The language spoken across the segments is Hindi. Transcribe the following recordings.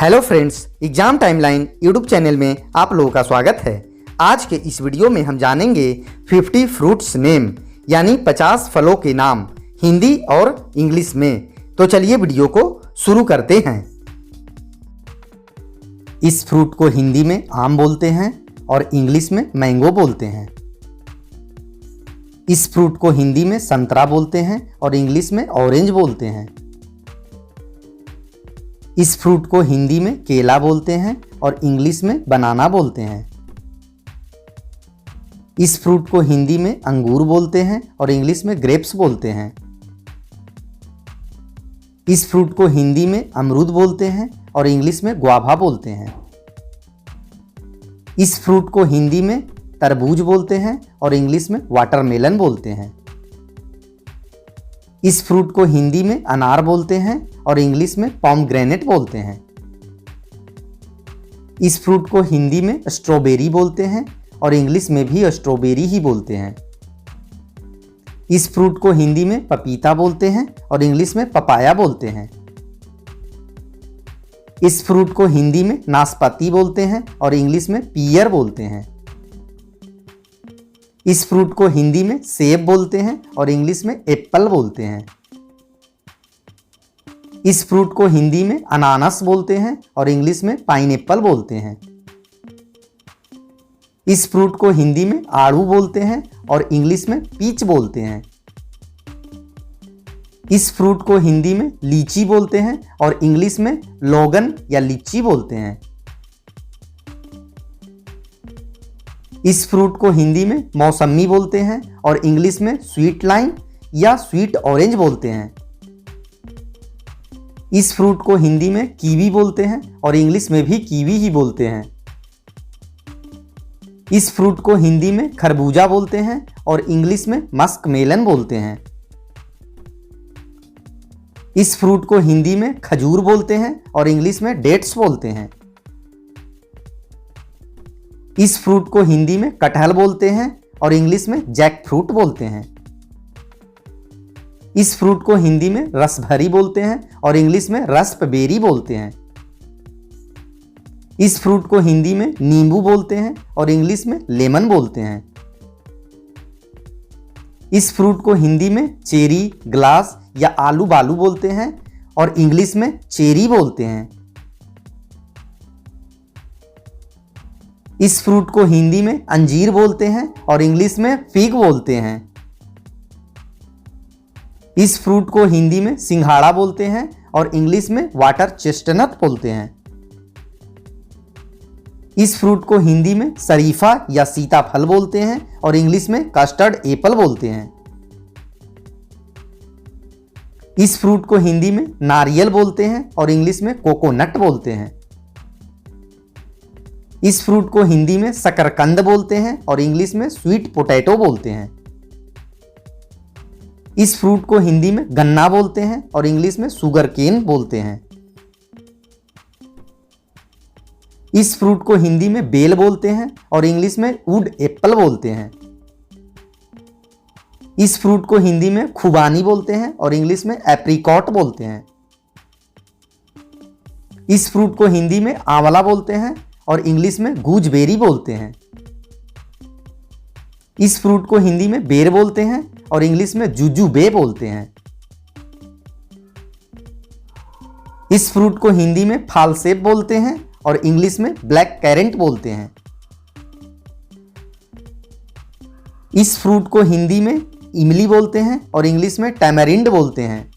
Hello friends, exam timeline YouTube channel में आप लोगों का स्वागत है। आज के इस वीडियो में हम जानेंगे 50 फ्रूट्स नेम यानी 50 फलों के नाम हिंदी और इंग्लिश में। तो चलिए वीडियो को शुरू करते हैं। इस फ्रूट को हिंदी में आम बोलते हैं और इंग्लिश में मैंगो बोलते हैं। इस फ्रूट को हिंदी में संतरा बोलते हैं और इंग्लिश में ऑरेंज बोलते हैं। इस फ्रूट को हिंदी में केला बोलते हैं और इंग्लिश में बनाना बोलते हैं। इस फ्रूट को हिंदी में अंगूर बोलते हैं और इंग्लिश में ग्रेप्स बोलते हैं। इस फ्रूट को हिंदी में अमरूद बोलते हैं और इंग्लिश में ग्वाभा बोलते हैं। इस फ्रूट को हिंदी में तरबूज बोलते हैं और इंग्लिश में वाटरमेलन बोलते हैं। इस फ्रूट को हिंदी में अनार बोलते हैं और इंग्लिश में पॉमग्रेनेट बोलते हैं। इस फ्रूट को हिंदी में स्ट्रॉबेरी बोलते हैं और इंग्लिश में भी स्ट्रॉबेरी ही बोलते हैं। इस फ्रूट को हिंदी में पपीता बोलते हैं और इंग्लिश में पपाया बोलते हैं। इस फ्रूट को हिंदी में नाशपाती बोलते हैं और इंग्लिश में पियर बोलते हैं। इस फ्रूट को हिंदी में सेब बोलते हैं और इंग्लिश में एप्पल बोलते हैं। इस फ्रूट को हिंदी में अनानास बोलते हैं और इंग्लिश में पाइनएप्पल बोलते हैं। इस फ्रूट को हिंदी में आड़ू बोलते हैं और इंग्लिश में पीच बोलते हैं। इस फ्रूट को हिंदी में लीची बोलते हैं और इंग्लिश में लोगन या लीची बोलते हैं। इस फ्रूट को हिंदी में मौसमी बोलते हैं और इंग्लिश में स्वीट लाइम या स्वीट ऑरेंज बोलते हैं। इस फ्रूट को हिंदी में कीवी बोलते हैं और इंग्लिश में भी कीवी ही बोलते हैं। इस फ्रूट को हिंदी में खरबूजा बोलते हैं और इंग्लिश में मस्कमेलन बोलते हैं। इस फ्रूट को हिंदी में खजूर बोलते हैं और इंग्लिश में डेट्स बोलते हैं। इस फ्रूट को हिंदी में कटहल बोलते हैं और इंग्लिश में जैक फ्रूट बोलते हैं। इस फ्रूट को हिंदी में रसभरी बोलते हैं और इंग्लिश में रस्पबेरी बोलते हैं। इस फ्रूट को हिंदी में नींबू बोलते हैं और इंग्लिश में लेमन बोलते हैं। इस फ्रूट को हिंदी में चेरी, ग्लास या आलू बालू बोलते हैं और इंग्लिश में चेरी बोलते हैं। इस फ्रूट को हिंदी में अंजीर बोलते हैं और इंग्लिश में फिग बोलते हैं। इस फ्रूट को हिंदी में सिंघाड़ा बोलते हैं और इंग्लिश में वाटर चेस्टनट बोलते हैं। इस फ्रूट को हिंदी में शरीफा या सीताफल बोलते हैं और इंग्लिश में कस्टर्ड एप्पल बोलते हैं। इस फ्रूट को हिंदी में नारियल बोलते हैं और इंग्लिश में कोकोनट बोलते हैं। इस फ्रूट को हिंदी में शकरकंद बोलते हैं और इंग्लिश में स्वीट पोटैटो बोलते हैं। इस फ्रूट को हिंदी में गन्ना बोलते हैं और इंग्लिश में शुगर केन बोलते हैं। इस फ्रूट को हिंदी में बेल बोलते हैं और इंग्लिश में वुड एप्पल बोलते हैं। इस फ्रूट को हिंदी में खुबानी बोलते हैं और इंग्लिश में एप्रिकॉट बोलते हैं। इस फ्रूट को हिंदी में आंवला बोलते हैं और इंग्लिश में गूजबेरी बोलते हैं। इस फ्रूट को हिंदी में बेर बोलते हैं और इंग्लिश में जुजुबे बोलते हैं। इस फ्रूट को हिंदी में फालसेब बोलते हैं और इंग्लिश में ब्लैक कैरेंट बोलते हैं। इस फ्रूट को हिंदी में इमली बोलते हैं और इंग्लिश में टैमरिंड बोलते हैं।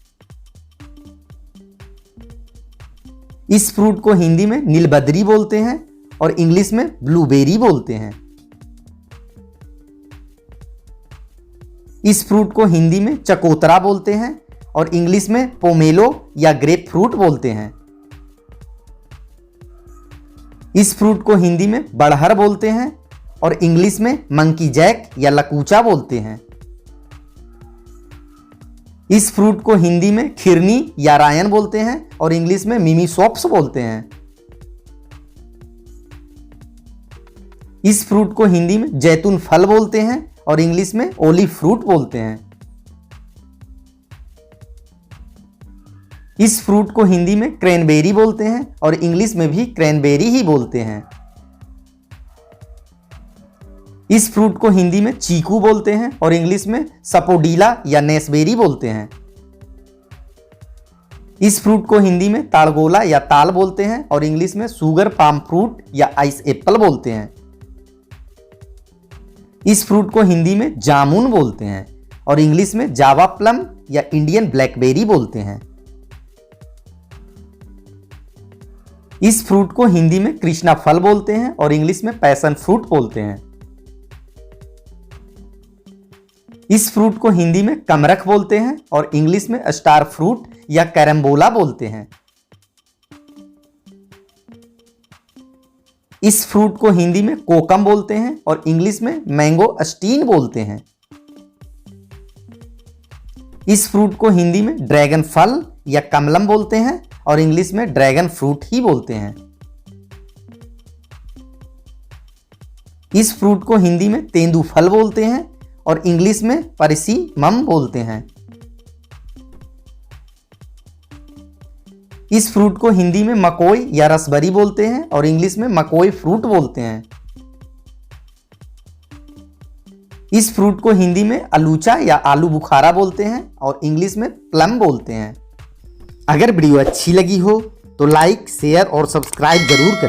इस फ्रूट को हिंदी में नीलबद्री बोलते हैं और इंग्लिश में ब्लूबेरी बोलते हैं। इस फ्रूट को हिंदी में चकोतरा बोलते हैं और इंग्लिश में पोमेलो या ग्रेप फ्रूट बोलते हैं। इस फ्रूट को हिंदी में बड़हर बोलते हैं और इंग्लिश में मंकी जैक या लकूचा बोलते हैं। इस फ्रूट को हिंदी में खिरनी या रायन बोलते हैं और इंग्लिश में मिमीसॉप्स बोलते हैं। इस फ्रूट को हिंदी में जैतून फल बोलते हैं और इंग्लिश में ओलिव फ्रूट बोलते हैं। इस फ्रूट को हिंदी में क्रैनबेरी बोलते हैं और इंग्लिश में भी क्रैनबेरी ही बोलते हैं। इस फ्रूट को हिंदी में चीकू बोलते हैं और इंग्लिश में सपोडीला या नेसबेरी बोलते हैं। इस फ्रूट को हिंदी में ताड़गोला या ताल बोलते हैं और इंग्लिश में सुगर पाम फ्रूट या आइस एप्पल बोलते हैं। इस फ्रूट को हिंदी में जामुन बोलते हैं और इंग्लिश में जावा प्लम या इंडियन ब्लैकबेरी बोलते हैं। इस फ्रूट को हिंदी में कृष्णा फल बोलते हैं और इंग्लिश में पैशन फ्रूट बोलते हैं। इस फ्रूट को हिंदी में कमरख बोलते हैं और इंग्लिश में स्टार फ्रूट या कैरम्बोला बोलते हैं। इस फ्रूट को हिंदी में कोकम बोलते हैं और इंग्लिश में मैंगो स्टीन बोलते हैं। इस फ्रूट को हिंदी में ड्रैगन फल या कमलम बोलते हैं और इंग्लिश में ड्रैगन फ्रूट ही बोलते हैं। इस फ्रूट को हिंदी में तेंदू फल बोलते हैं और इंग्लिश में परिसीमम बोलते हैं। इस फ्रूट को हिंदी में मकोई या रसबरी बोलते हैं और इंग्लिश में मकोई फ्रूट बोलते हैं। इस फ्रूट को हिंदी में अलूचा या आलू बुखारा बोलते हैं और इंग्लिश में प्लम बोलते हैं। अगर वीडियो अच्छी लगी हो तो लाइक, शेयर और सब्सक्राइब जरूर करें।